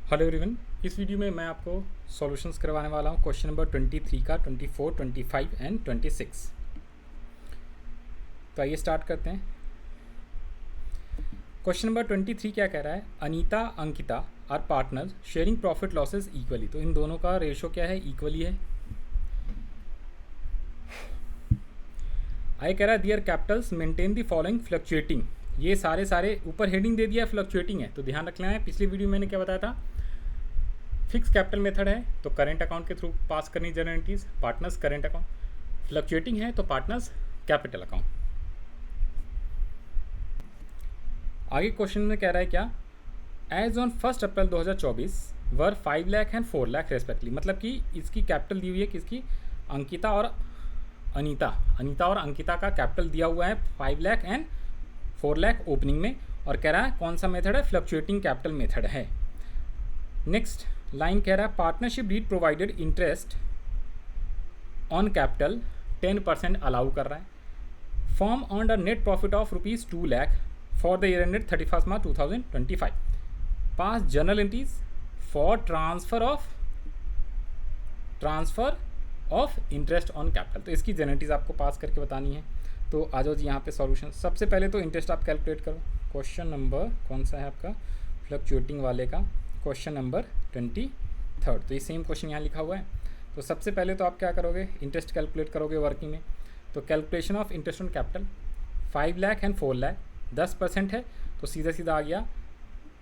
Hello everyone, इस video में मैं आपको सॉल्यूशंस करवाने वाला हूँ क्वेश्चन नंबर 23 का, 24, 25 एंड 26। तो आइए स्टार्ट करते हैं। क्वेश्चन नंबर 23 क्या कह रहा है? Anita Ankita are partners sharing profit losses equally. तो इन दोनों का रेशो क्या है? इक्वली है। आगे कह रहा है their capitals maintain the following fluctuating. ये सारे ऊपर हेडिंग दे दिया फ्लक्चुएटिंग है, तो ध्यान रखना है। पिछली वीडियो मैंने क्या बताया था? फिक्स कैपिटल मेथड है तो करेंट अकाउंट के थ्रू पास करनी journal entries, partners current account. Fluctuating है तो पार्टनर्स कैपिटल अकाउंट। आगे क्वेश्चन में कह रहा है क्या? As on 1 April 2024 were 5 lakh and 4 lakh respectively. मतलब कि इसकी कैपिटल दी हुई है किसकी? अंकिता और अनीता और अंकिता का कैपिटल दिया हुआ है 5 लाख एंड 4 लाख ओपनिंग में, और कह रहा है कौन सा मेथड है? फ्लक्चुएटिंग कैपिटल मेथड है। नेक्स्ट लाइन कह रहा है partnership deed provided interest on capital 10% allow कर रहा है। Firm earned a net profit of ₹2 lakh for the year ended 31 March 2025। Pass journal entries for transfer of interest on capital. तो इसकी journal entries आपको पास करके बतानी है। तो आ जाओ जी यहाँ पे सॉल्यूशन। सबसे पहले तो इंटरेस्ट आप कैलकुलेट करो। क्वेश्चन नंबर कौन सा है आपका? फ्लक्चुएटिंग वाले का क्वेश्चन नंबर 23। तो ये सेम क्वेश्चन यहाँ लिखा हुआ है। तो सबसे पहले तो आप क्या करोगे? इंटरेस्ट कैलकुलेट करोगे वर्किंग में। तो calculation of interest on capital 5 lakh and 4 lakh 10% है, तो सीधा सीधा आ गया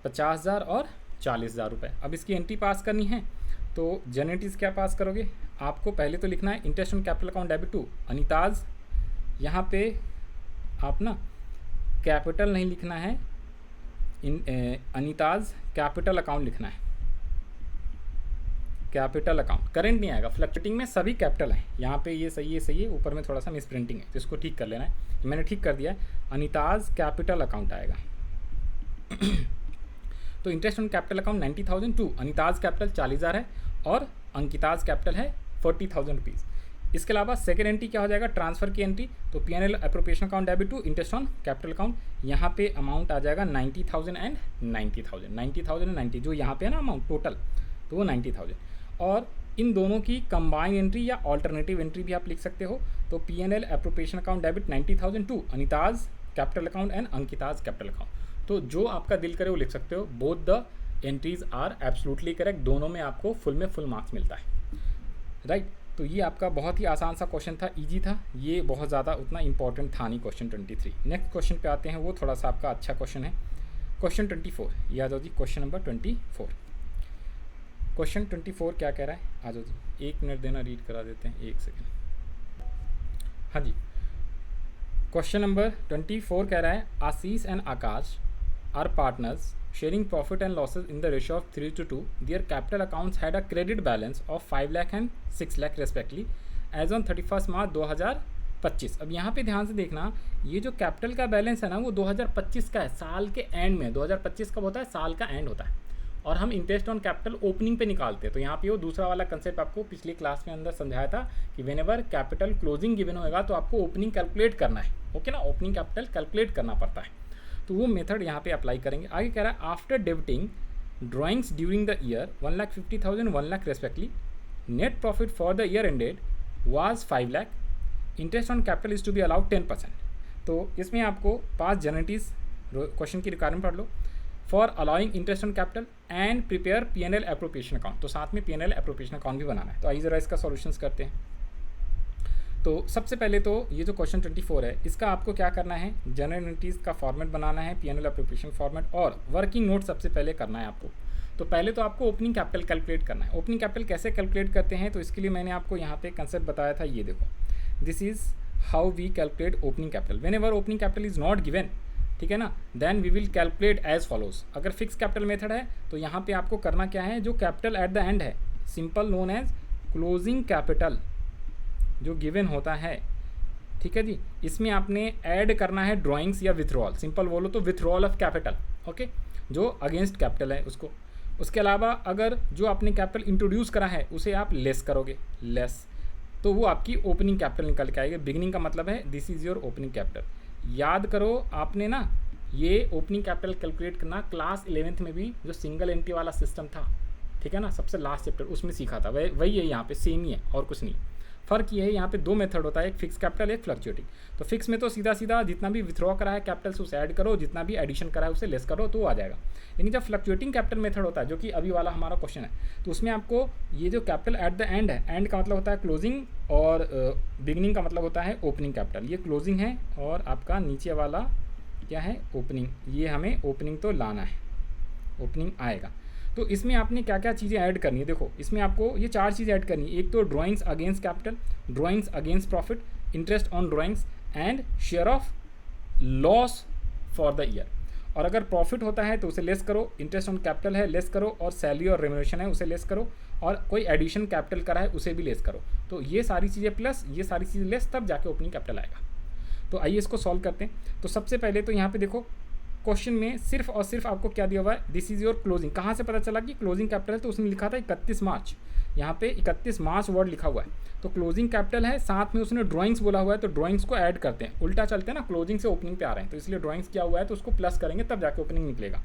50,000 और 40,000 रुपये। अब इसकी एंट्री पास करनी है तो जनरेटिव क्या पास करोगे? आपको पहले तो लिखना है interest on capital account debit to Anita's. यहाँ पे आप ना कैपिटल नहीं लिखना है, अनीताज कैपिटल अकाउंट लिखना है। कैपिटल अकाउंट करेंट नहीं आएगा, फ्लक्चुएटिंग में सभी कैपिटल हैं। यहाँ पे ये सही है, ऊपर में थोड़ा सा मिस प्रिंटिंग है तो इसको ठीक कर लेना है। मैंने ठीक कर दिया है, अनीताज कैपिटल अकाउंट आएगा। तो interest on capital account 90,000 to Anita's capital 40,000 है और अंकिताज कैपिटल है 40,000 रुपीज़। इसके अलावा सेकेंड एंट्री क्या हो जाएगा? ट्रांसफर की एंट्री। तो P&L appropriation account debit to interest on capital account. यहाँ पे अमाउंट आ जाएगा 90,000 एंड 90,000 जो यहाँ पे है ना अमाउंट टोटल, तो वो 90,000। और इन दोनों की कंबाइन एंट्री या ऑल्टरनेटिव एंट्री भी आप लिख सकते हो। तो P&L appropriation account debit 90,000 to Anita's capital account and Ankita's capital account. तो जो आपका दिल करे वो लिख सकते हो। Both the entries are absolutely correct. दोनों में आपको फुल में फुल मार्क्स मिलता है, राइट। तो ये आपका बहुत ही आसान सा क्वेश्चन था, इजी था। ये बहुत ज़्यादा उतना इंपॉर्टेंट था नहीं क्वेश्चन 23। नेक्स्ट क्वेश्चन पे आते हैं, वो थोड़ा सा आपका अच्छा क्वेश्चन है। क्वेश्चन 24, ये आ जाओ जी। Question number 24। क्वेश्चन 24 क्या कह रहा है? आ जाओ जी, 1 मिनट देना, रीड करा देते हैं, 1 सेकेंड। हाँ जी, क्वेश्चन नंबर 24 कह रहा है Ashish and Akash are partners sharing profit and losses in the ratio of 3:2. Their capital accounts had a credit balance of 5 lakh and 6 lakh respectively as on 31 March 2025। अब यहाँ पे ध्यान से देखना, ये जो कैपिटल का बैलेंस है ना वो 2025 का है, साल के एंड में। 2025 कब होता है? साल का एंड होता है। और हम इंटरेस्ट ऑन कैपिटल ओपनिंग पे निकालते हैं। तो यहाँ पे वो दूसरा वाला कंसेप्ट आपको पिछली क्लास में अंदर समझाया था कि व्हेनेवर कैपिटल क्लोजिंग गिवन होगा तो आपको ओपनिंग कैलकुलेट करना है। ओके ना, ओपनिंग कैपिटल कैलकुलेट करना पड़ता है। तो वो मेथड यहाँ पे अप्लाई करेंगे। आगे कह रहा है after debiting drawings during the year 1,50,000 1 lakh respectively, net profit for the year ended was 5 lakh, interest on capital is to be allowed 10%। तो इसमें आपको पास जनरेटिव क्वेश्चन की रिक्वायरमेंट पढ़ लो। For allowing interest on capital and prepare P&L appropriation account. तो साथ में P&L एप्रोप्रिएशन अकाउंट भी बनाना है। तो आइए ज़रा इसका सॉल्यूशंस करते हैं। तो सबसे पहले तो ये जो क्वेश्चन 24 है इसका आपको क्या करना है? जनरल एंट्रीज का फॉर्मेट बनाना है, P&L एप्रोप्रिएशन फॉर्मेट, और वर्किंग नोट सबसे पहले करना है आपको। तो पहले तो आपको ओपनिंग कैपिटल कैलकुलेट करना है। ओपनिंग कैपिटल कैसे कैलकुलेट करते हैं? तो इसके लिए मैंने आपको यहाँ पे कंसेप्ट बताया था, ये देखो, this is how we calculate opening capital. Whenever opening capital is not given, ठीक है ना, then we will calculate as follows. अगर फिक्स कैपिटल मेथड है तो यहाँ पे आपको करना क्या है? जो कैपिटल एट द एंड है, simple known as closing capital जो गिवन होता है, ठीक है जी, इसमें आपने ऐड करना है ड्राइंग्स या विथड्रॉल। सिंपल बोलो तो विथड्रॉल ऑफ कैपिटल, ओके, जो अगेंस्ट कैपिटल है उसको। उसके अलावा अगर जो आपने कैपिटल इंट्रोड्यूस करा है उसे आप लेस करोगे, लेस, तो वो आपकी ओपनिंग कैपिटल निकल के आएगी। बिगिनिंग का मतलब है this is your opening capital. याद करो आपने ना ये ओपनिंग कैपिटल कैलकुलेट करना क्लास 11th में भी जो सिंगल एंट्री वाला सिस्टम था, ठीक है ना, सबसे लास्ट चैप्टर उसमें सीखा था, वही है यहाँ पे, सेम ही है और कुछ नहीं। फ़र्क ये है यहाँ पे दो मेथड होता है, एक फिक्स कैपिटल, एक फ्लक्चुएटिंग। तो फिक्स में तो सीधा सीधा जितना भी विथड्रॉ करा है कैपिटल से उसे ऐड करो, जितना भी एडिशन करा है उसे लेस करो तो आ जाएगा। लेकिन जब फ्लक्चुएटिंग कैपिटल मेथड होता है, जो कि अभी वाला हमारा क्वेश्चन है, तो उसमें आपको ये जो कैपिटल एट द एंड है, एंड का मतलब होता है क्लोजिंग और बिगिनिंग का मतलब होता है ओपनिंग कैपिटल। ये क्लोजिंग है और आपका नीचे वाला क्या है, ओपनिंग। ये हमें ओपनिंग तो लाना है, ओपनिंग आएगा। तो इसमें आपने क्या क्या चीज़ें ऐड करनी है, देखो इसमें आपको ये 4 चीज़ें ऐड करनी है। एक तो drawings against capital, drawings against profit, interest on drawings and share of loss for the year. और अगर प्रॉफिट होता है तो उसे लेस करो, इंटरेस्ट ऑन कैपिटल है लेस करो, और सैलरी और रेम्यूनरेशन है उसे लेस करो, और कोई एडिशन कैपिटल करा है उसे भी लेस करो। तो ये सारी चीज़ें प्लस ये सारी चीज़ें लेस, तब जाके ओपनिंग कैपिटल आएगा। तो आइए इसको सॉल्व करते हैं। तो सबसे पहले तो यहाँ पे देखो क्वेश्चन में सिर्फ और सिर्फ आपको क्या दिया हुआ है, दिस इज योर क्लोजिंग। कहाँ से पता चला कि क्लोजिंग कैपिटल है, तो उसने लिखा था 31 मार्च, यहाँ पे 31 मार्च वर्ड लिखा हुआ है, तो क्लोजिंग कैपिटल है, साथ में उसने ड्राइंग्स बोला हुआ है, तो ड्राइंग्स को ऐड करते हैं, उल्टा चलते हैं ना, क्लोजिंग से ओपनिंग पे आ रहे हैं, तो इसलिए ड्राइंग्स किया हुआ है तो उसको प्लस करेंगे तब जाके ओपनिंग निकलेगा।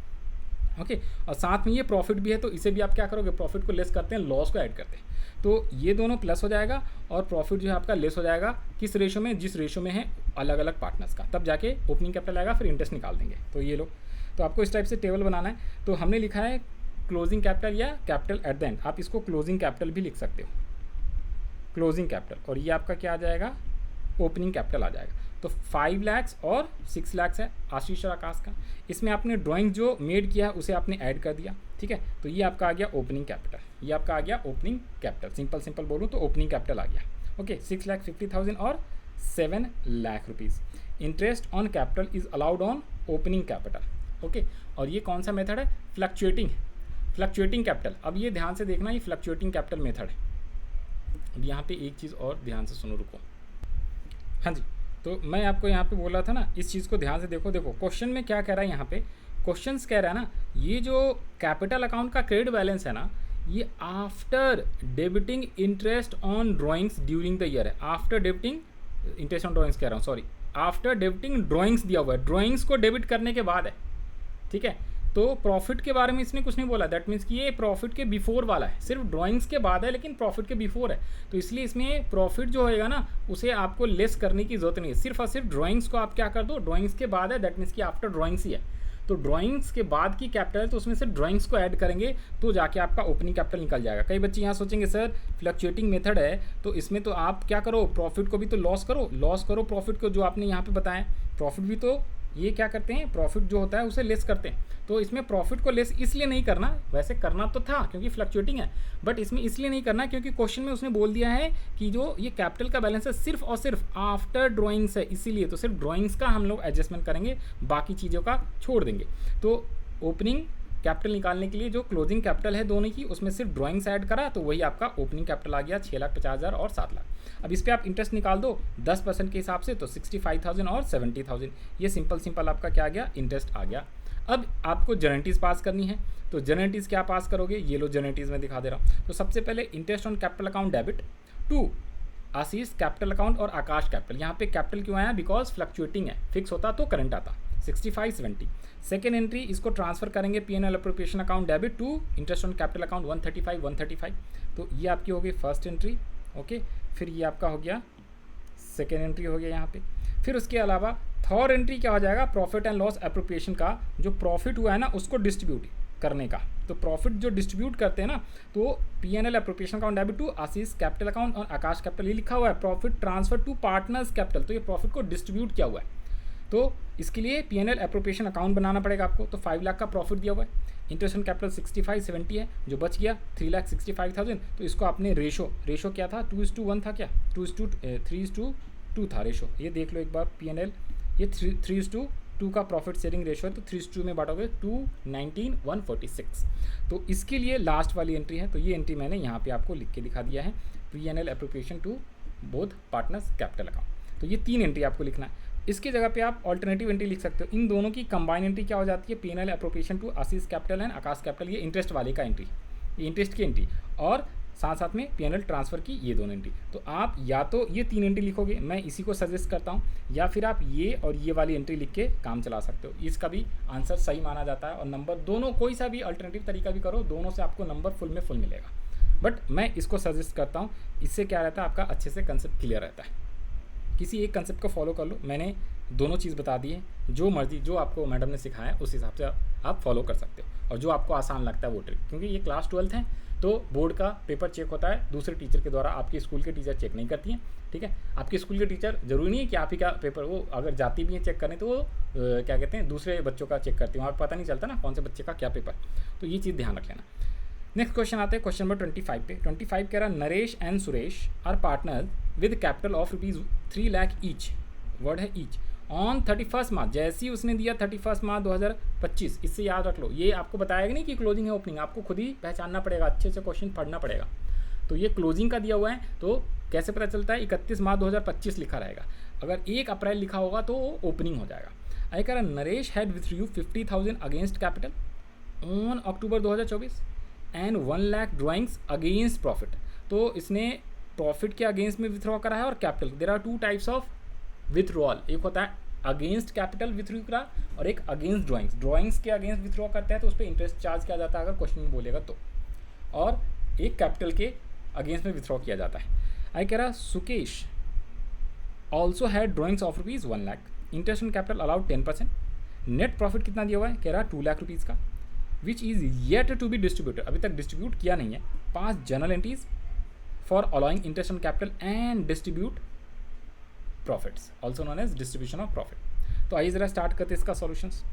ओके, और साथ में ये प्रॉफिट भी है, तो इसे भी आप क्या करोगे, प्रॉफिट को लेस करते हैं, लॉस को ऐड करते हैं, तो ये दोनों प्लस हो जाएगा और प्रॉफिट जो है आपका लेस हो जाएगा। किस रेशो में, जिस रेशो में है अलग अलग पार्टनर्स का, तब जाके ओपनिंग कैपिटल आएगा, फिर इंटरेस्ट निकाल देंगे। तो ये लो, तो आपको इस टाइप से टेबल बनाना है। तो हमने लिखा है क्लोजिंग कैपिटल या कैपिटल एट द एंड, आप इसको क्लोजिंग कैपिटल भी लिख सकते हो, क्लोजिंग कैपिटल, और ये आपका क्या आ जाएगा, ओपनिंग कैपिटल आ जाएगा। तो 5 लाख और 6 लाख है आशीष और आकाश का। इसमें आपने ड्राइंग जो मेड किया है उसे आपने ऐड कर दिया, ठीक है, तो ये आपका आ गया ओपनिंग कैपिटल, ये आपका आ गया ओपनिंग कैपिटल। सिंपल बोलूँ तो ओपनिंग कैपिटल आ गया। ओके, 6,50,000 और 7 lakh rupees. Interest on capital is allowed on opening capital. Okay, और ये कौन सा मेथड है, फ्लक्चुएटिंग कैपिटल। अब ये ध्यान से देखना, ये फ्लक्चुएटिंग कैपिटल मेथड है। अब यहाँ पे एक चीज़ और ध्यान से सुनो, रुको। हाँ जी, तो मैं आपको यहाँ पे बोला था ना, इस चीज़ को ध्यान से देखो। क्वेश्चन में क्या कह रहा है, यहाँ पे क्वेश्चंस कह रहा है ना, ये जो कैपिटल अकाउंट का क्रेडिट बैलेंस है ना, ये after debiting interest on drawings during the year है। After debiting interest on drawings कह रहा हूँ, सॉरी, आफ्टर डेबिटिंग ड्राइंग्स दिया हुआ है, ड्राइंग्स को डेबिट करने के बाद है, ठीक है। तो प्रॉफिट के बारे में इसने कुछ नहीं बोला, दैट मीन्स कि ये प्रॉफिट के बिफोर वाला है, सिर्फ ड्राइंग्स के बाद है लेकिन प्रॉफिट के बिफोर है, तो इसलिए इसमें प्रॉफिट जो होएगा ना उसे आपको लेस करने की जरूरत नहीं है, सिर्फ और सिर्फ ड्राइंग्स को आप क्या कर दो, ड्राइंग्स के बाद है, दैट मीन्स कि आफ्टर ड्राइंग्स ही है, तो ड्राइंग्स के बाद की कैपिटल है, तो उसमें से ड्राइंग्स को ऐड करेंगे तो जाके आपका ओपनिंग कैपिटल निकल जाएगा। कई बच्चे यहाँ सोचेंगे सर फ्लक्चुएटिंग मेथड है तो इसमें तो आप क्या करो, प्रॉफिट को भी तो लॉस करो प्रॉफिट को, जो आपने यहाँ पे बताया प्रॉफिट भी तो ये क्या करते हैं, प्रॉफिट जो होता है उसे लेस करते हैं, तो इसमें प्रॉफिट को लेस इसलिए नहीं करना, वैसे करना तो था क्योंकि फ्लक्चुएटिंग है, बट इसमें इसलिए नहीं करना क्योंकि क्वेश्चन में उसने बोल दिया है कि जो ये कैपिटल का बैलेंस है सिर्फ और सिर्फ आफ्टर ड्राइंग्स है, इसीलिए तो सिर्फ ड्राइंग्स का हम लोग एडजस्टमेंट करेंगे, बाकी चीज़ों का छोड़ देंगे। तो ओपनिंग कैपिटल निकालने के लिए जो क्लोजिंग कैपिटल है दोनों की, उसमें सिर्फ ड्राइंग्स ऐड करा तो वही आपका ओपनिंग कैपिटल आ गया 6,50,000 और 7 लाख। अब इस पर आप इंटरेस्ट निकाल दो 10% के हिसाब से, तो 65,000 और 70,000, ये सिंपल आपका क्या आ गया, इंटरेस्ट आ गया। अब आपको जनरलिटीज़ पास करनी है, तो जनरलिटीज़ क्या पास करोगे, ये लो जनरलिटीज़ में दिखा दे रहा हूँ। तो सबसे पहले interest on capital account debit to Ashish capital account और आकाश कैपिटल। यहाँ पे कैपिटल क्यों आया, बिकॉज फ्लक्चुएटिंग है, फिक्स होता तो करंट आता, 65-70। सेकेंड एंट्री इसको ट्रांसफर करेंगे P&L appropriation account debit to interest on capital account 135। तो ये आपकी हो गई फर्स्ट एंट्री। ओके, फिर ये आपका हो गया सेकेंड एंट्री हो गया यहाँ पे। फिर उसके अलावा थर्ड एंट्री क्या हो जाएगा, प्रॉफिट एंड लॉस अप्रोप्रिएशन का जो प्रॉफिट हुआ है ना उसको डिस्ट्रीब्यूट करने का। तो प्रॉफिट जो डिस्ट्रीब्यूट करते हैं ना, तो P&L appropriation account debit to Ashish capital account और आकाश कैपिटल, ये लिखा हुआ है profit transfer to partners capital, तो ये प्रॉफिट को डिस्ट्रीब्यूट किया हुआ है, तो इसके लिए P&L अप्रोप्रिएशन अकाउंट बनाना पड़ेगा आपको। तो 5 लाख का प्रॉफिट दिया हुआ है, इंटरेस्ट ऑन कैपिटल 65-70 है, जो बच गया 3,65,000, तो इसको आपने रेशो क्या था, 2:1 था क्या, 3:2 था रेशो, ये देख लो एक बार P&L, ये 3:2 का प्रॉफिट शेयरिंग रेशो है, तो 3:2 में बांटोगे 219,146। तो इसके लिए लास्ट वाली एंट्री है, तो ये एंट्री मैंने यहाँ पे आपको लिख के दिखा दिया है, P&L appropriation to both partners capital account. तो ये 3 एंट्री आपको लिखना है। इसकी जगह पे आप ऑल्टरनेटिव एंट्री लिख सकते हो, इन दोनों की कंबाइन एंट्री क्या हो जाती है, P&L appropriation to Ashish capital and Akash capital, ये इंटरेस्ट वाले का एंट्री, ये इंटरेस्ट की एंट्री, और साथ साथ में P&L ट्रांसफ़र की ये दोनों एंट्री। तो आप या तो ये 3 एंट्री लिखोगे, मैं इसी को सजेस्ट करता हूँ, या फिर आप ये और ये वाली एंट्री लिख के काम चला सकते हो। इसका भी आंसर सही माना जाता है और नंबर दोनों, कोई सा भी अल्टरनेटिव तरीका भी करो, दोनों से आपको नंबर फुल में फुल मिलेगा। बट मैं इसको सजेस्ट करता हूँ, इससे क्या रहता है, आपका अच्छे से कंसेप्ट क्लियर रहता है। किसी एक कंसेप्ट को फॉलो कर लो, मैंने दोनों चीज़ बता दी है, जो मर्जी जो आपको मैडम ने सिखाया उस हिसाब से आप फॉलो कर सकते हो, और जो आपको आसान लगता है वो ट्रिक। क्योंकि ये क्लास 12th है तो बोर्ड का पेपर चेक होता है दूसरे टीचर के द्वारा, आपके स्कूल के टीचर चेक नहीं करती हैं, ठीक है। आपके स्कूल के टीचर ज़रूरी नहीं है कि आप ही का पेपर, वो अगर जाती भी है चेक करने तो वो क्या कहते हैं, दूसरे बच्चों का चेक करती हैं, वहाँ पता नहीं चलता ना कौन से बच्चे का क्या पेपर। तो ये चीज़ ध्यान रख लेना। नेक्स्ट क्वेश्चन आते हैं क्वेश्चन नंबर 25 पे। 25 कह रहा, Naresh and Suresh are partner with capital of ₹3 lakh each, word है ईच, ऑन 31 मार्च। जैसे ही उसने दिया 31 मार्च 2025, इससे याद रख लो, ये आपको बताएगा नहीं कि क्लोजिंग है ओपनिंग, आपको खुद ही पहचानना पड़ेगा, अच्छे से क्वेश्चन पढ़ना पड़ेगा। तो ये क्लोजिंग का दिया हुआ है, तो कैसे पता चलता है, 31 मार्च 2025 लिखा रहेगा। अगर 1 अप्रैल लिखा होगा तो ओपनिंग हो जाएगा। आई कह रहा, Naresh had withdrew 50,000 against capital on October 2024 and 1 lakh drawings against profit. तो इसने प्रॉफिट के अगेंस्ट में विथड्रॉ करा है और capital. There are 2 types of withdrawal, एक होता है अगेंस्ट कैपिटल विथड्रॉ करा और एक अगेंस्ट ड्राइंग्स। ड्राइंग्स के अगेंस्ट विथड्रॉ करते हैं तो उस पर इंटरेस्ट चार्ज किया जाता है अगर क्वेश्चन में बोलेगा तो, और एक कैपिटल के अगेंस्ट में विथड्रॉ किया जाता है। आई कह रहा, Sukesh also had drawings of ₹1 lakh, interest on capital allowed 10%, net profit कितना दिया हुआ है, कह रहा ₹2 लाख का, which is yet to be distributed, अभी तक डिस्ट्रीब्यूट किया नहीं है। 5 journal entries for allowing interest on capital and distribute profits, also known as distribution of profit. तो आइए ज़रा स्टार्ट करते हैं इसका सॉल्यूशंस।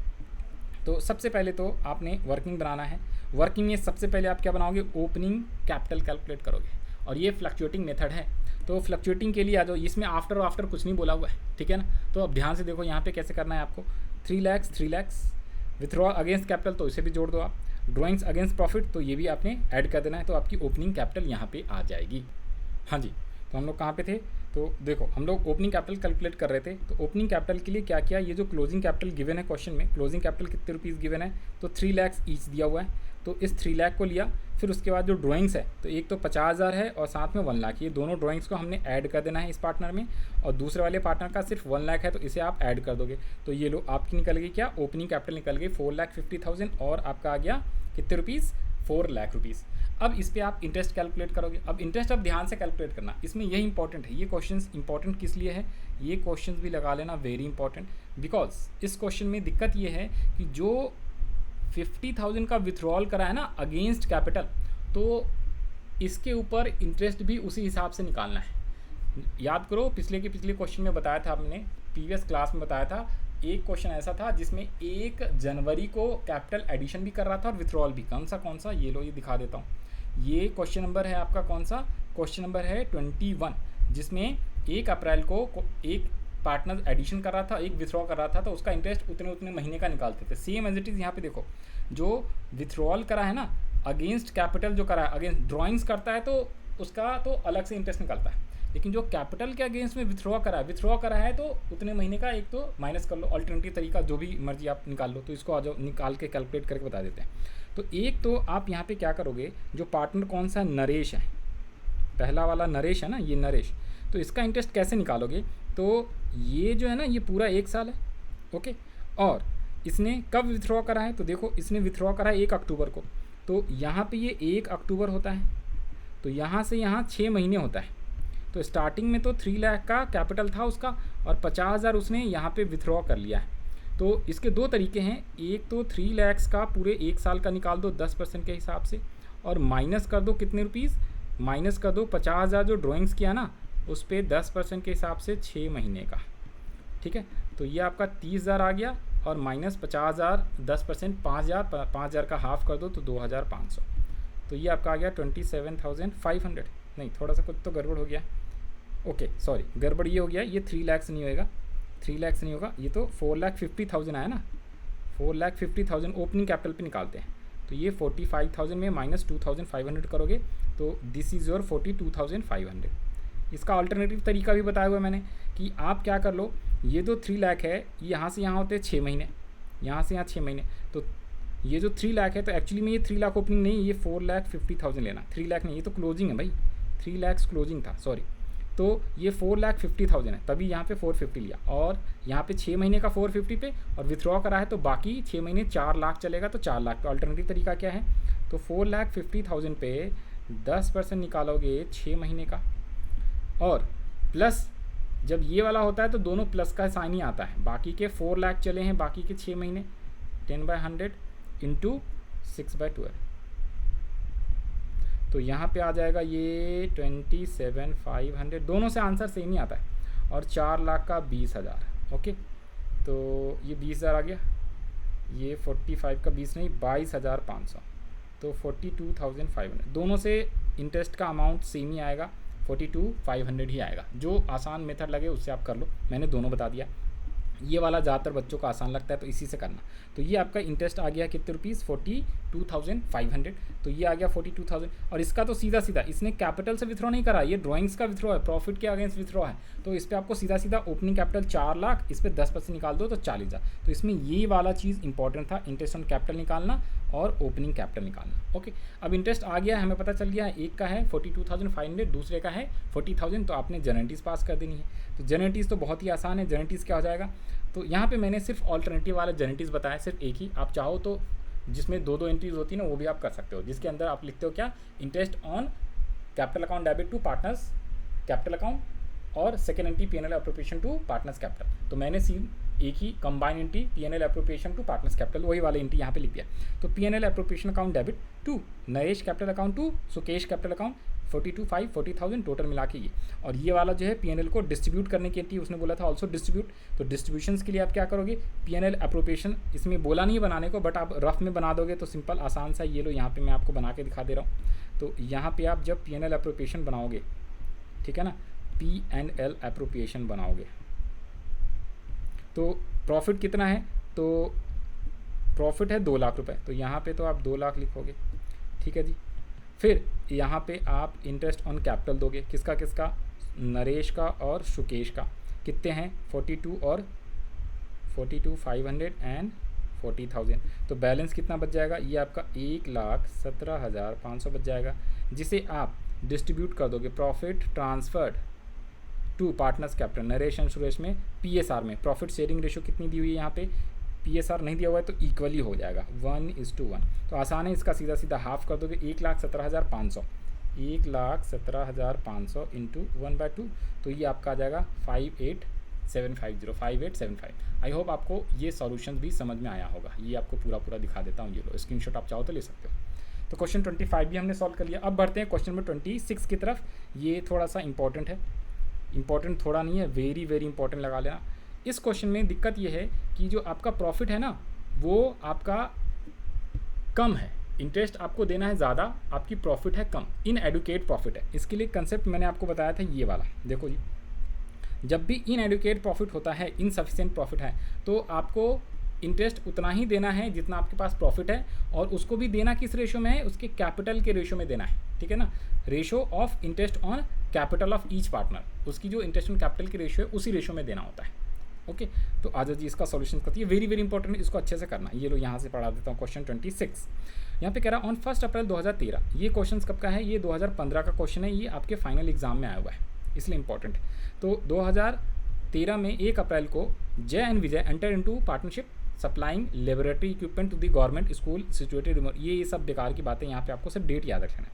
तो सबसे पहले तो आपने वर्किंग बनाना है। वर्किंग में सबसे पहले आप क्या बनाओगे, ओपनिंग कैपिटल कैलकुलेट करोगे, और ये फ्लक्चुएटिंग मेथड है। तो फ्लक्चुएटिंग के लिए आ जाओ, इसमें आफ्टर कुछ नहीं बोला हुआ है, ठीक है ना। तो अब ध्यान से देखो यहाँ पे कैसे करना है आपको। 3 लाख विथड्रॉ अगेंस्ट कैपिटल, तो इसे भी जोड़ दो आप। ड्राइंग्स अगेंस्ट प्रॉफिट, तो ये भी आपने ऐड कर देना है, तो आपकी ओपनिंग कैपिटल यहाँ पे आ जाएगी। हाँ जी, तो हम लोग कहाँ पे थे, तो देखो हम लोग ओपनिंग कैपिटल कैलकुलेट कर रहे थे। तो ओपनिंग कैपिटल के लिए क्या किया, ये जो क्लोजिंग कैपिटल गिवन है क्वेश्चन में, क्लोजिंग कैपिटल कितने रुपीज़ गिवन है, तो 3 लाख ईच दिया हुआ है। तो इस 3 लाख को लिया, फिर उसके बाद जो ड्राइंग्स है, तो एक तो 50,000 है और साथ में 1 लाख, ये दोनों ड्राइंग्स को हमने ऐड कर देना है इस पार्टनर में, और दूसरे वाले पार्टनर का सिर्फ 1 लाख है, तो इसे आप ऐड कर दोगे। तो ये लो आपकी निकल गई क्या, ओपनिंग कैपिटल निकल गई 4,50,000, और आपका आ गया कितने रुपीज़, 4 लाख रुपीज़। अब इस पर आप इंटरेस्ट कैलकुलेट करोगे। अब इंटरेस्ट अब ध्यान से कैलकुलेट करना, इसमें यही इंपॉर्टेंट है। ये क्वेश्चंस इंपॉर्टेंट किस लिए है, ये क्वेश्चंस भी लगा लेना वेरी इंपॉर्टेंट, बिकॉज इस क्वेश्चन में दिक्कत ये है कि जो 50,000 का विथड्रॉल करा है ना अगेंस्ट कैपिटल, तो इसके ऊपर इंटरेस्ट भी उसी हिसाब से निकालना है। याद करो, पिछले क्वेश्चन में बताया था हमने, प्रीवियस क्लास में बताया था, एक क्वेश्चन ऐसा था जिसमें 1 जनवरी को कैपिटल एडिशन भी कर रहा था और विथड्रॉल भी। कौन सा, ये लो, ये दिखा देता हूँ। ये क्वेश्चन नंबर है आपका कौन सा, क्वेश्चन नंबर है 21, जिसमें 1 अप्रैल को एक पार्टनर एडिशन कर रहा था, एक विथड्रॉ कर रहा था, तो उसका इंटरेस्ट उतने महीने का निकालते थे। सेम एज इट इज़ यहाँ पे देखो, जो विथड्रॉल करा है ना अगेंस्ट कैपिटल, जो करा है अगेंस्ट ड्राइंग्स करता है, तो उसका तो अलग से इंटरेस्ट निकलता है। लेकिन जो कैपिटल के अगेंस्ट में विथड्रॉ करा है तो उतने महीने का एक तो माइनस कर लो, अल्टरनेटिव तरीका जो भी मर्जी आप निकाल लो। तो इसको आ जाओ निकाल के कैलकुलेट करके बता देते हैं। तो एक तो आप यहाँ पे क्या करोगे, जो पार्टनर कौन सा, नरेश है, पहला वाला नरेश है ना, ये नरेश, तो इसका इंटरेस्ट कैसे निकालोगे, तो ये जो है ना ये पूरा 1 साल है, ओके। और इसने कब विथड्रॉ करा है, तो देखो इसने विथड्रॉ करा है 1 अक्टूबर को, तो यहाँ पे ये 1 अक्टूबर होता है, तो यहाँ से यहाँ 6 महीने होता है। तो स्टार्टिंग में तो 3 लाख का कैपिटल था उसका, और 50,000 उसने यहाँ पे विथड्रॉ कर लिया है। तो इसके 2 तरीके हैं, एक तो 3 लाख का पूरे 1 साल का निकाल दो 10% के हिसाब से, और माइनस कर दो कितने रुपीज़, माइनस कर दो 50,000 जो ड्राइंग्स किया ना उस पर 10% के हिसाब से 6 महीने का, ठीक है। तो ये आपका 30,000 आ गया, और माइनस 50,000 10% 5,000 का हाफ कर दो तो 2,500, तो ये आपका आ गया 27,500। नहीं, थोड़ा सा कुछ तो गड़बड़ हो गया, ओके सॉरी, गड़बड़ ये हो गया, ये 3 लाख नहीं होएगा, 3 लाख नहीं होगा, ये तो 4,50,000 आया ना, 4,50,000 ओपनिंग कैपिटल पे निकालते हैं। तो ये 45,000 में माइनस 2,500 करोगे तो दिस इज़ योर 42,500। इसका अल्टरनेटिव तरीका भी बताया हुआ है मैंने कि आप क्या कर लो, ये जो 3 लाख है यहाँ से यहाँ होते हैं 6 महीने, यहाँ से यहाँ 6 महीने, तो ये जो 3 लाख है तो एक्चुअली में ये 3 लाख ओपनिंग नहीं, ये 4,50,000 लेना, 3 लाख नहीं, ये तो क्लोजिंग है भाई, 3 लाख क्लोजिंग था, सॉरी। तो ये 4,50,000 है, तभी यहाँ पे 450 लिया, और यहाँ पे 6 महीने का 450 पे और विथड्रॉ करा है, तो बाकी 6 महीने 4 लाख चलेगा, तो 4 लाख पे। अल्टरनेटिव तरीका क्या है, तो 4,50,000 पे 10% निकालोगे 6 महीने का, और प्लस जब ये वाला होता है तो दोनों प्लस का साइन ही आता है, बाकी के 4 लाख चले हैं, बाकी के 6 महीने 10/100 इंटू 6/12, तो यहाँ पे आ जाएगा ये 27,500, दोनों से आंसर सेम ही आता है, और 4 लाख का 20,000। ओके, तो ये 20,000 आ गया, ये 45 का 20 नहीं, 22,500, तो 42,500, दोनों से इंटरेस्ट का अमाउंट सेम ही आएगा, 42,500 ही आएगा। जो आसान मेथड लगे उससे आप कर लो, मैंने दोनों बता दिया। ये वाला ज़्यादातर बच्चों को आसान लगता है, तो इसी से करना। तो ये आपका इंटरेस्ट आ गया कितने रुपीज़, 42,500, तो ये आ गया 42,000। और इसका तो सीधा सीधा इसने कैपिटल से विथड्रॉ नहीं करा, ये ड्राइंग्स का विथड्रॉ है, प्रॉफिट के अगेंस्ट विथड्रॉ है, तो इस पर आपको सीधा सीधा ओपनिंग कैपिटल 4 लाख, इस पर 10% निकाल दो तो 40,000। तो इसमें ये वाला चीज़ इंपॉर्टेंट था, इंटरेस्ट ऑन कैपिटल निकालना और ओपनिंग कैपिटल निकालना। ओके, अब इंटरेस्ट आ गया, हमें पता चल गया है, एक का है 42,500, दूसरे का है 40,000, तो आपने जनरलिटीज़ पास कर देनी है। तो जनरलिटीज़ तो बहुत ही आसान है, जनरलिटीज़ क्या हो जाएगा, तो यहाँ पे मैंने सिर्फ ऑल्टरनेटिव वाला जनरलिटीज़ बताया, सिर्फ एक ही, आप चाहो तो जिसमें 2 एंट्रीज होती है ना, वो भी आप कर सकते हो, जिसके अंदर आप लिखते हो क्या, interest on capital account debit to partners capital account, और second entry P N L appropriation to partners capital. तो मैंने एक ही combine entry P N L appropriation to partners capital, वही वाले एंट्री यहाँ पे लिख दिया। तो P N L appropriation account debit to Naresh capital account to Sukesh capital account, 42,500 40,000 total मिला के ये। और ये वाला जो है पीएनएल को डिस्ट्रीब्यूट करने की एंट्री उसने बोला था ऑल्सो डिस्ट्रीब्यूट, तो डिस्ट्रीब्यूशंस के लिए आप क्या करोगे, पीएनएल अप्रोप्रिएशन, इसमें बोला नहीं बनाने को, बट आप रफ में बना दोगे तो सिंपल आसान सा, ये लो यहाँ पे मैं आपको बना के दिखा दे रहा हूँ। तो यहाँ पे आप जब पीएनएल अप्रोप्रिएशन बनाओगे, ठीक है ना, पीएनएल अप्रोप्रिएशन बनाओगे तो प्रॉफिट कितना है, तो प्रॉफिट है 2 लाख रुपए, तो यहाँ पे तो आप 2 लाख लिखोगे, ठीक है जी। फिर यहाँ पे आप इंटरेस्ट ऑन कैपिटल दोगे, किसका किसका, नरेश का और सुकेश का, कितने हैं 42 और 42,500 एंड 40,000, तो बैलेंस कितना बच जाएगा, ये आपका 1,17,500 बच जाएगा, जिसे आप डिस्ट्रीब्यूट कर दोगे profit transferred to partners capital, Naresh and Suresh में पीएसआर में, प्रॉफिट शेयरिंग रेशो कितनी दी हुई है यहाँ पे, पीएसआर नहीं दिया हुआ है तो इक्वली हो जाएगा 1:1, तो आसान है, इसका सीधा सीधा हाफ कर दोगे, 1,17,500, 1,17,500 इंटू 1/2, तो ये आपका आ जाएगा 58,750 आई होप आपको ये सॉल्यूशन भी समझ में आया होगा। ये आपको पूरा दिखा देता हूँ, ये लो स्क्रीनशॉट आप चाहो तो ले सकते हो। तो क्वेश्चन 25 भी हमने सॉल्व कर लिया। अब बढ़ते हैं क्वेश्चन नंबर 26 की तरफ। ये थोड़ा सा इंपॉर्टेंट है, इंपॉर्टेंट थोड़ा नहीं है, वेरी वेरी इंपॉर्टेंट लगा लेना। इस क्वेश्चन में दिक्कत ये है कि जो आपका प्रॉफिट है ना वो आपका कम है, इंटरेस्ट आपको देना है ज़्यादा, आपकी प्रॉफिट है कम, इनएडुकेट प्रॉफिट है। इसके लिए कंसेप्ट मैंने आपको बताया था ये वाला, देखो जी, जब भी इनएडुकेट प्रॉफिट होता है, इनसफिशिएंट प्रॉफिट है, तो आपको इंटरेस्ट उतना ही देना है जितना आपके पास प्रॉफिट है, और उसको भी देना किस रेशो में है, उसके कैपिटल के रेशो में देना है, ठीक है ना, ratio of interest on capital of each partner, उसकी जो इंटरेस्ट ऑन कैपिटल की रेशो है उसी रेशो में देना होता है। ओके, तो आज जी इसका सॉल्यूशन करती है, वेरी वेरी इंपॉर्टेंट है, इसको अच्छे से करना। ये लो यहाँ से पढ़ा देता हूँ। क्वेश्चन 26 यहाँ पे कह रहा है ऑन 1 अप्रैल 2013, ये क्वेश्चन कब का है, ये 2015 का क्वेश्चन है, ये आपके फाइनल एग्जाम में आया हुआ है, इसलिए इंपॉर्टेंट है। तो 2013 में 1 अप्रैल को Jay and Vijay enter into partnership supplying laboratory equipment to the government school situated remote, ये सब बेकार की बातें, यहाँ पे आपको सिर्फ डेट याद रखना है।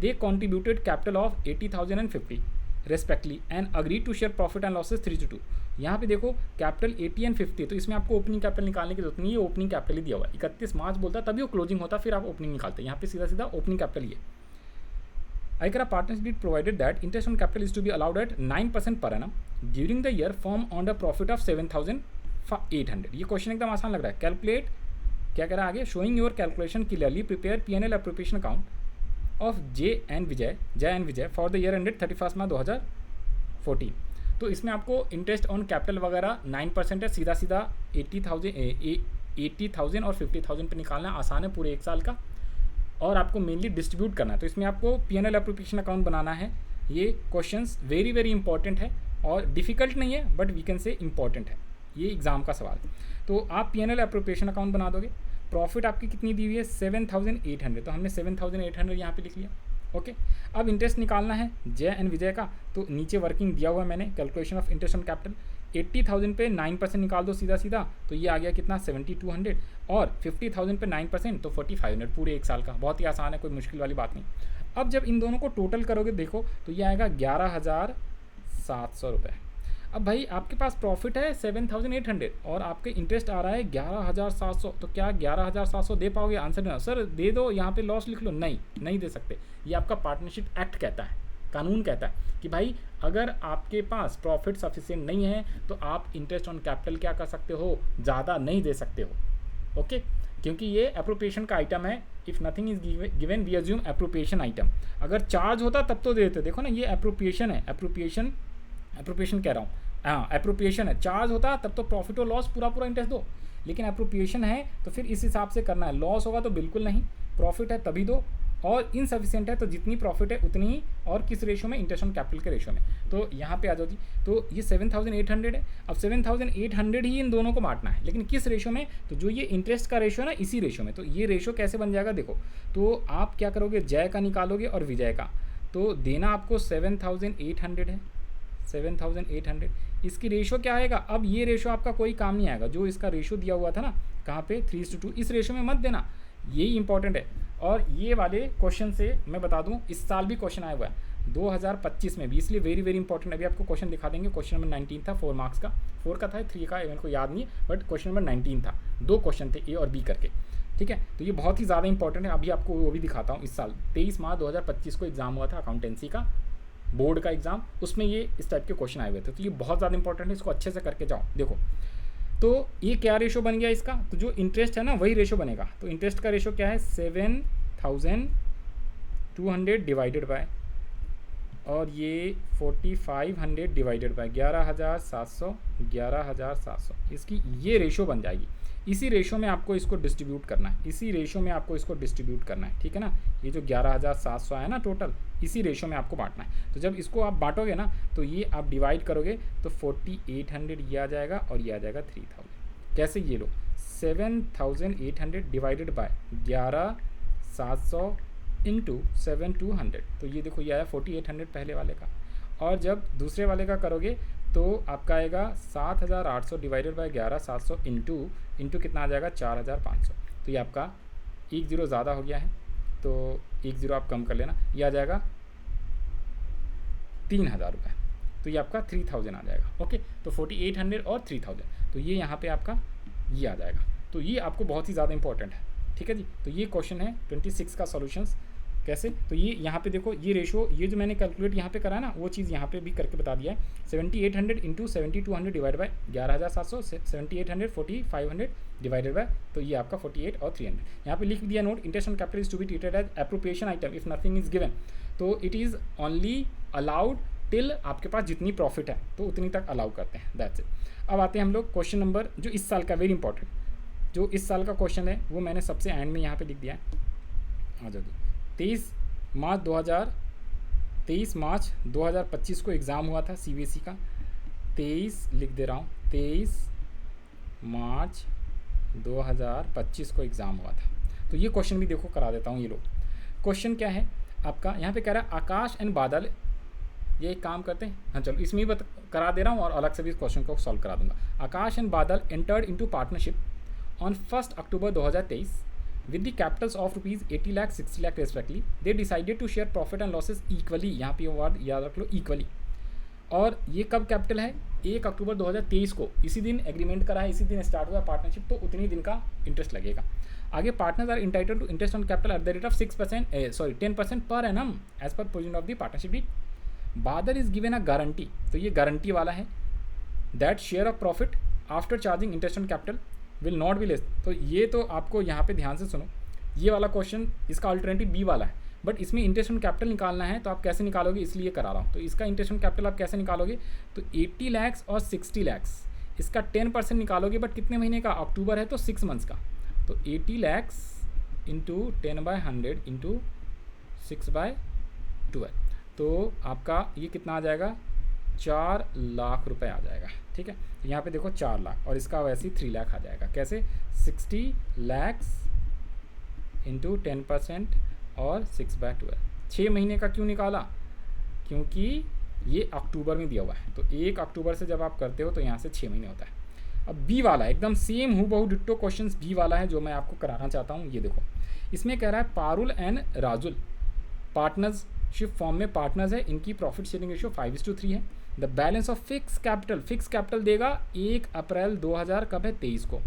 They contributed capital of 80,000 and 50 respectively and agree to share profit and losses 3:2। यहाँ पे देखो कैपिटल 80 एंड 50, तो इसमें आपको ओपनिंग कैपिटल निकालने की जरूरत नहीं है, ओपनिंग कैपिटल ही दिया हुआ है। 31 मार्च बोलता तभी वो क्लोजिंग होता, फिर आप ओपनिंग निकालते हैं, यहाँ पे सीधा सीधा ओपनिंग कैपिटल ही है। ICRA partners did provided that interest on capital is to be allowed at 9% per annum during the year firm earned a profit of 7,800। ये क्वेश्चन एकदम आसान लग रहा है। कैलकुलेट, क्या कह रहा है आगे, showing your calculation clearly prepare P&L appropriation account of Jay and Vijay for the year ended 31 March 2014। तो इसमें आपको इंटरेस्ट ऑन कैपिटल वगैरह 9% है, सीधा सीधा 80,000 और 50,000 पे निकालना आसान है पूरे 1 साल का, और आपको मेनली डिस्ट्रीब्यूट करना है। तो इसमें आपको P&L अप्रोप्रिएशन अकाउंट बनाना है। ये क्वेश्चंस वेरी वेरी इंपॉर्टेंट है और डिफ़िकल्ट नहीं है, but we can say important है, ये एग्ज़ाम का सवाल। तो आप P&L अप्रोप्रिएशन अकाउंट बना दोगे, प्रॉफिट आपकी कितनी दी हुई है 7,800, तो हमने 7,800 यहाँ पे लिख लिया। ओके, अब इंटरेस्ट निकालना है जय एंड विजय का, तो नीचे वर्किंग दिया हुआ है मैंने, calculation of interest on capital. 80,000 पे 9% निकाल दो सीधा सीधा, तो ये आ गया कितना 7,200, और 50,000 पे 9% तो 4,500 पूरे एक साल का। बहुत ही आसान है, कोई मुश्किल वाली बात नहीं। अब जब इन दोनों को टोटल करोगे देखो तो ये आएगा 11,700 रुपये। अब भाई आपके पास प्रॉफिट है 7,800 और आपके इंटरेस्ट आ रहा है 11,700, तो क्या 11,700 दे पाओगे? आंसर ना सर दे दो, यहाँ पे लॉस लिख लो। नहीं दे सकते। ये आपका पार्टनरशिप एक्ट कहता है, कानून कहता है कि भाई अगर आपके पास प्रॉफिट सफिशिएंट नहीं है तो आप इंटरेस्ट ऑन कैपिटल क्या कर सकते हो, ज़्यादा नहीं दे सकते हो। ओके, क्योंकि ये अप्रोप्रिएशन का आइटम है। If nothing is given we assume appropriation item. अगर चार्ज होता तब तो देते, देखो ना ये अप्रोप्रिएशन है, अप्रोप्रिएशन कह रहा हूँ, हाँ अप्रोप्रिएशन है। चार्ज होता तब तो प्रॉफिट और लॉस पूरा इंटरेस्ट दो, लेकिन अप्रोप्रिएशन है तो फिर इस हिसाब से करना है। लॉस होगा तो बिल्कुल नहीं, प्रॉफिट है तभी दो, और इनसफिशिएंट है तो जितनी प्रॉफिट है उतनी ही, और किस रेशो में, इंटरेस्ट ऑन कैपिटल के रेशो में। तो यहाँ पे आ जाओ जी, तो ये 7,800 है। अब 7,800 ही इन दोनों को बांटना है, लेकिन किस रेशो में, तो जो ये इंटरेस्ट का रेशो है ना इसी रेशो में। तो ये रेशो कैसे बन जाएगा देखो, तो आप क्या करोगे, जय का निकालोगे और विजय का, तो देना आपको 7,800 है, 7,800। इसकी रेशो क्या आएगा, अब ये रेशो आपका कोई काम नहीं आएगा, जो इसका रेशो दिया हुआ था ना कहाँ पे 3:2, इस रेशो में मत देना, यही इंपॉर्टेंट है। और ये वाले क्वेश्चन से मैं बता दूं इस साल भी क्वेश्चन आया हुआ है 2025 में भी, इसलिए वेरी वेरी इंपॉर्टेंट। अभी आपको क्वेश्चन दिखा देंगे। क्वेश्चन नंबर 19 था, 4 मार्क्स का, 4 का था 3 का, मेरे को याद नहीं है, बट क्वेश्चन नंबर 19 था। 2 क्वेश्चन थे ए और बी करके, ठीक है। तो ये बहुत ही ज़्यादा इंपॉर्टेंट है। अभी आपको वो भी दिखाता हूँ। इस साल 23 मार्च 2025 को एग्जाम हुआ था अकाउंटेंसी का, बोर्ड का एग्जाम, उसमें ये इस टाइप के क्वेश्चन आए हुए थे। तो ये बहुत ज़्यादा इंपॉर्टेंट है, इसको अच्छे से करके जाओ। देखो तो ये क्या रेशो बन गया इसका, तो जो इंटरेस्ट है ना वही रेशो बनेगा। तो इंटरेस्ट का रेशो क्या है 7,200 डिवाइडेड बाय, और ये 4,500 डिवाइडेड बाय 11,700, इसकी ये रेशो बन जाएगी। इसी रेशो में आपको इसको डिस्ट्रीब्यूट करना है, ठीक है ना। ये जो 11,700 है ना टोटल, इसी रेशो में आपको बांटना है। तो जब इसको आप बांटोगे ना तो ये आप डिवाइड करोगे तो 4,800 ये आ जाएगा और ये आ जाएगा 3,000। कैसे, ये लो 7,800 डिवाइडेड बाय 11,700 इंटू 7,200, तो ये देखो ये आया 4,800 पहले वाले का। और जब दूसरे वाले का करोगे तो आपका आएगा 7,800 डिवाइडेड बाय 11,700 इंटू कितना आ जाएगा 4,500। तो ये आपका 1 0 ज़्यादा हो गया है, तो 1 0 आप कम कर लेना, ये आ जाएगा 3,000 रुपये। तो ये आपका 3,000 आ जाएगा। ओके, तो 4,800 और 3,000, तो ये यहाँ पे आपका ये आ जाएगा। तो ये आपको बहुत ही ज़्यादा इंपॉर्टेंट है, ठीक है जी। तो ये क्वेश्चन है 26 का सॉल्यूशंस। कैसे, तो ये यहाँ पे देखो ये रेशो, ये जो मैंने कैलकुलेट यहाँ पे करा है ना वो चीज़ यहाँ पे भी करके बता दिया है। 7,800 into 7,200 divide by 11,700, 7,800 4,500 divided by, तो ये आपका 48 और 300। यहाँ पे लिख दिया note, interest on capital is to be treated as appropriation item if nothing is given. तो it is only allowed till आपके पास जितनी प्रॉफिट है तो उतनी तक अलाउ करते हैं, दैट्स इट। अब आते हैं हम लोग क्वेश्चन नंबर जो इस साल का, वेरी इंपॉर्टेंट, जो इस साल का क्वेश्चन है वो मैंने सबसे एंड में यहाँ पे लिख दिया है। आ जाओ, 23 मार्च 2025 को एग्ज़ाम हुआ था CBSE का। 23 लिख दे रहा हूँ, 23 मार्च 2025 को एग्ज़ाम हुआ था। तो ये क्वेश्चन भी देखो करा देता हूँ। ये लोग क्वेश्चन क्या है आपका, यहाँ पे कह रहा है आकाश एंड बादल, ये एक काम करते हैं, हाँ चलो इसमें ही करा दे रहा हूँ और अलग से भी इस क्वेश्चन को सॉल्व करा दूंगा। आकाश एंड बादल entered into partnership on 1 October 2023 with the capitals of rupees 80 lakh 60 lakh respectively. They decided to share profit and losses equally, यहाँ पे वर्ड याद रख लो equally। और ये कब कैपिटल है 1 अक्टूबर 2023 को, इसी दिन एग्रीमेंट करा है, इसी दिन स्टार्ट हुआ पार्टनरशिप, तो उतनी दिन का इंटरेस्ट लगेगा। आगे partners are entitled to interest on capital at the rate of 10% per annum as per provision of the partnership deed. Badal is given a guarantee, तो ये गारंटी वाला है, that share of profit after charging interest on capital will not be less. तो ये तो आपको यहाँ पे ध्यान से सुनो, ये वाला क्वेश्चन इसका अल्टरनेटिव बी वाला है, बट इसमें इंटरेस्ट ऑन कैपिटल निकालना है, तो आप कैसे निकालोगे इसलिए करा रहा हूँ। तो इसका इंटरेस्ट ऑन कैपिटल आप कैसे निकालोगे, तो 80 लाख और 60 लाख, इसका 10% निकालोगे, बट कितने महीने का, अक्टूबर है तो 6 मंथ्स का। तो 80 लाख इंटू 10/100 इंटू 6/12, तो आपका ये कितना आ जाएगा 4 लाख रुपए आ जाएगा। ठीक है, तो यहाँ पे देखो 4 लाख और इसका वैसे ही 3 लाख आ जाएगा। कैसे? 60 लैक्स इंटू 10% और 6/12। 6 महीने का क्यों निकाला? क्योंकि ये अक्टूबर में दिया हुआ है, तो 1 अक्टूबर से जब आप करते हो तो यहाँ से 6 महीने होता है। अब बी वाला एकदम सेम हूबहू डिट्टो क्वेश्चंस बी वाला है जो मैं आपको कराना चाहता हूँ। ये देखो, इसमें कह रहा है Parul and Rajul partnership form में पार्टनर्स है, इनकी प्रॉफिट शेयरिंग रेशियो 5:3 है। The balance of fix capital देगा 1 अप्रैल 2000 कब है? 23 को।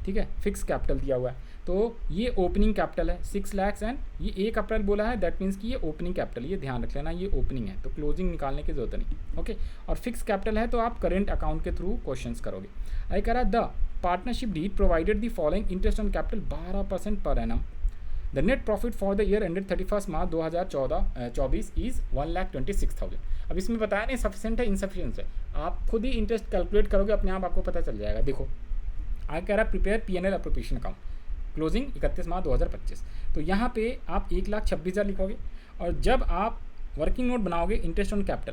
ठीक है, फिक्स कैपिटल दिया हुआ है, तो ये ओपनिंग कैपिटल है 6 लाख एंड ये 1 अप्रैल बोला है, दैट मीन्स कि ये ओपनिंग कैपिटल, ये ध्यान रख लेना, ये ओपनिंग है तो क्लोजिंग निकालने की जरूरत नहीं। ओके, और फिक्स कैपिटल है तो आप करेंट अकाउंट के थ्रू क्वेश्चंस करोगे। आई कह रहा है the partnership deed provided the following interest on capital 12% per annum. The net profit for the year ended 31 March 2024 इज 1,26,000। अब इसमें बताया नहीं सफिशिएंट है इनसफिशिएंट है, आप खुद ही इंटरेस्ट कैलकुलेट करोगे, अपने आप आपको पता चल जाएगा। देखो आगे कह रहा है prepare P&L appropriation account, closing 31 March 2025। तो यहाँ पे आप 1,26,000 लिखोगे और जब आप वर्किंग नोट बनाओगे इंटरेस्ट ऑन कैपिटल,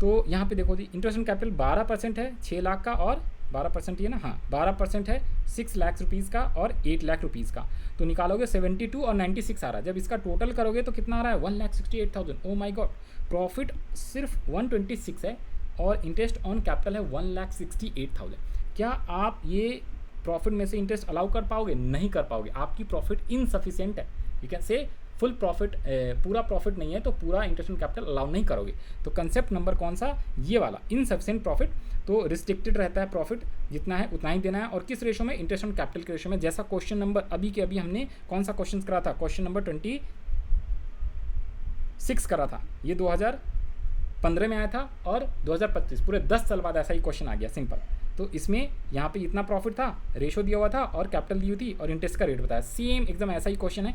तो यहाँ पे देखो जी इंटरेस्ट ऑन कैपिटल 12% है 6 लाख का, और 12% ये ना, हाँ 12% है 6 लाख रुपीज़ का और 8 लाख रुपीज़ का, तो निकालोगे 72 और 96 आ रहा है। जब इसका टोटल करोगे तो कितना आ रहा है? 1,68,000। ओ माई गॉड, प्रॉफिट सिर्फ 126 है और इंटरेस्ट ऑन कैपिटल है 1,68,000। क्या आप ये प्रॉफिट में से इंटरेस्ट अलाउ कर पाओगे? नहीं कर पाओगे, आपकी प्रॉफिट इनसफिशिएंट है। You can say full profit, पूरा प्रॉफिट नहीं है तो पूरा इंटरेस्ट ऑन कैपिटल अलाउ नहीं करोगे। तो कंसेप्ट नंबर कौन सा? ये वाला, इनसफिशिएंट प्रॉफिट। तो रिस्ट्रिक्टेड रहता है प्रॉफिट, जितना है उतना ही देना है, और किस रेशो में? इंटरेस्ट ऑन कैपिटल के रेशो में। जैसा क्वेश्चन नंबर अभी के अभी हमने कौन सा क्वेश्चन करा था? क्वेश्चन नंबर 26 करा था, ये 2015 में आया था और 2025, पूरे 10 साल बाद ऐसा ही क्वेश्चन आ गया सिंपल। तो इसमें यहाँ पे इतना प्रॉफिट था, रेशो दिया हुआ था और कैपिटल दी हुई थी और इंटरेस्ट का रेट बताया। सेम एकदम ऐसा ही क्वेश्चन है।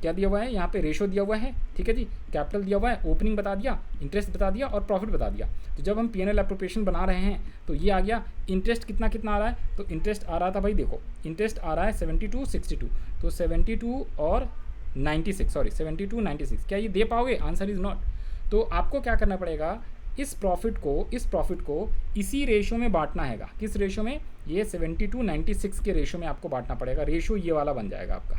क्या दिया हुआ है? यहाँ पे रेशो दिया हुआ है, ठीक है जी, कैपिटल दिया हुआ है, ओपनिंग बता दिया, इंटरेस्ट बता दिया और प्रॉफिट बता दिया। तो जब हम P&L एप्रोप्रिएशन बना रहे हैं तो ये आ गया। इंटरेस्ट कितना कितना आ रहा है? तो इंटरेस्ट आ रहा था भाई, देखो इंटरेस्ट आ रहा है 72 62, तो 72 और 96, सॉरी 72 96। क्या ये दे पाओगे? Answer is not. तो आपको क्या करना पड़ेगा? इस प्रॉफिट को इसी रेशो में बांटना हैगा। किस रेशो में? ये 72 96 के रेशो में आपको बांटना पड़ेगा। रेशो ये वाला बन जाएगा आपका,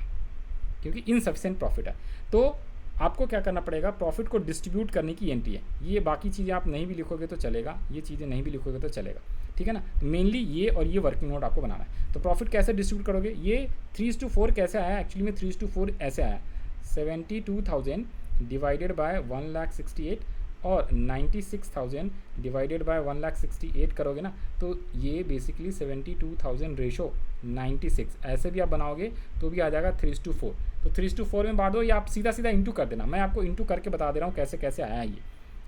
क्योंकि इनसफिशिएंट प्रॉफिट है। तो आपको क्या करना पड़ेगा? प्रॉफिट को डिस्ट्रीब्यूट करने की एंट्री है। ये बाकी चीज़ें आप नहीं भी लिखोगे तो चलेगा, ये चीज़ें नहीं भी लिखोगे तो चलेगा, ठीक है ना। मेनली ये और ये वर्किंग नोट आपको बनाना है। तो प्रॉफिट कैसे डिस्ट्रीब्यूट करोगे? ये 3:4 कैसे आया? एक्चुअली में 3:4 ऐसे आया, 72,000 डिवाइडेड बाय 1,68,000 और 96,000 डिवाइडेड बाय 1,68,000 करोगे ना, तो ये बेसिकली 72,000 रेशो 96 ऐसे भी आप बनाओगे तो भी आ जाएगा 3:4। तो 3:4 में बांट दो, या आप सीधा सीधा इंटू कर देना। मैं आपको इंटू करके बता दे रहा हूँ कैसे कैसे आया है ये।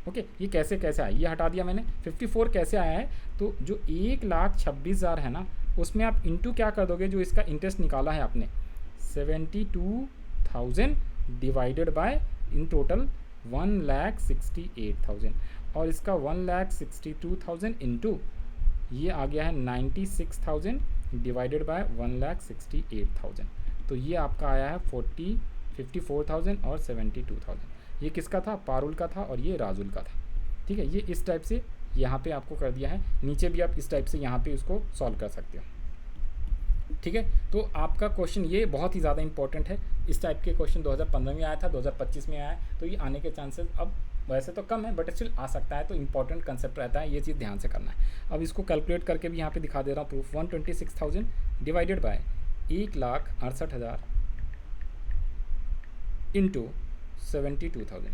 ओके, ये कैसे कैसे आया, ये हटा दिया मैंने। 54 कैसे आया है? तो जो 1,26,000 है ना, उसमें आप इंटू क्या कर दोगे? जो इसका इंटरेस्ट निकाला है आपने 72,000 डिवाइडेड बाय इन टोटल 1,68,000 और इसका 1,62,000 इंटू ये आ गया है 96,000 डिवाइडेड बाय 1,68,000। तो ये आपका आया है 54,000 और 72,000। ये किसका था? पारुल का था और ये राजुल का था। ठीक है, ये इस टाइप से यहाँ पे आपको कर दिया है। नीचे भी आप इस टाइप से यहाँ पे उसको सॉल्व कर सकते हो। ठीक है, तो आपका क्वेश्चन ये बहुत ही ज़्यादा इंपॉर्टेंट है। इस टाइप के क्वेश्चन 2015 में आया था, 2025 में आया है, तो ये आने के चांसेस अब वैसे तो कम है बट स्टिल आ सकता है। तो इंपॉर्टेंट कंसेप्ट रहता है, ये चीज़ ध्यान से करना है। अब इसको कैलकुलेट करके भी यहाँ पे दिखा दे रहा हूँ प्रूफ। 126,000 divided by 1,68,000 into 72,000।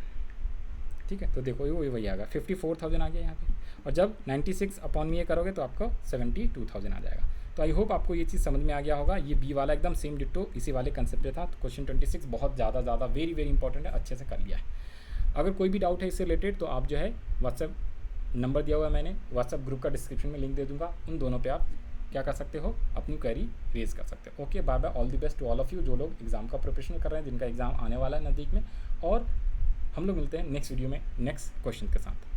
ठीक है, तो देखो ये वही आ गया, 54,000 आ गया यहाँ पे, और जब 96 अपॉन में ये करोगे तो आपको 72,000 आ जाएगा। तो आई होप आपको ये चीज़ समझ में आ गया होगा। ये बी वाला एकदम सेम डिट्टो इसी वाले कंसेप्ट पे था। तो क्वेश्चन 26 बहुत ज़्यादा वेरी वेरी इंपॉर्टेंट है, अच्छे से कर लिया है। अगर कोई भी डाउट है इससे रिलेटेड तो आप जो है व्हाट्सएप नंबर दिया हुआ है मैंने, व्हाट्सएप ग्रुप का डिस्क्रिप्शन में लिंक दे दूँगा, उन दोनों पर आप क्या कर सकते हो? अपनी क्वेरी रेज कर सकते हो। Okay, bye bye, all the best to all of you जो लोग एग्जाम का प्रिपरेशन कर रहे हैं, जिनका एग्जाम आने वाला है नज़दीक में। और हम लोग मिलते हैं नेक्स्ट वीडियो में नेक्स्ट क्वेश्चन के साथ।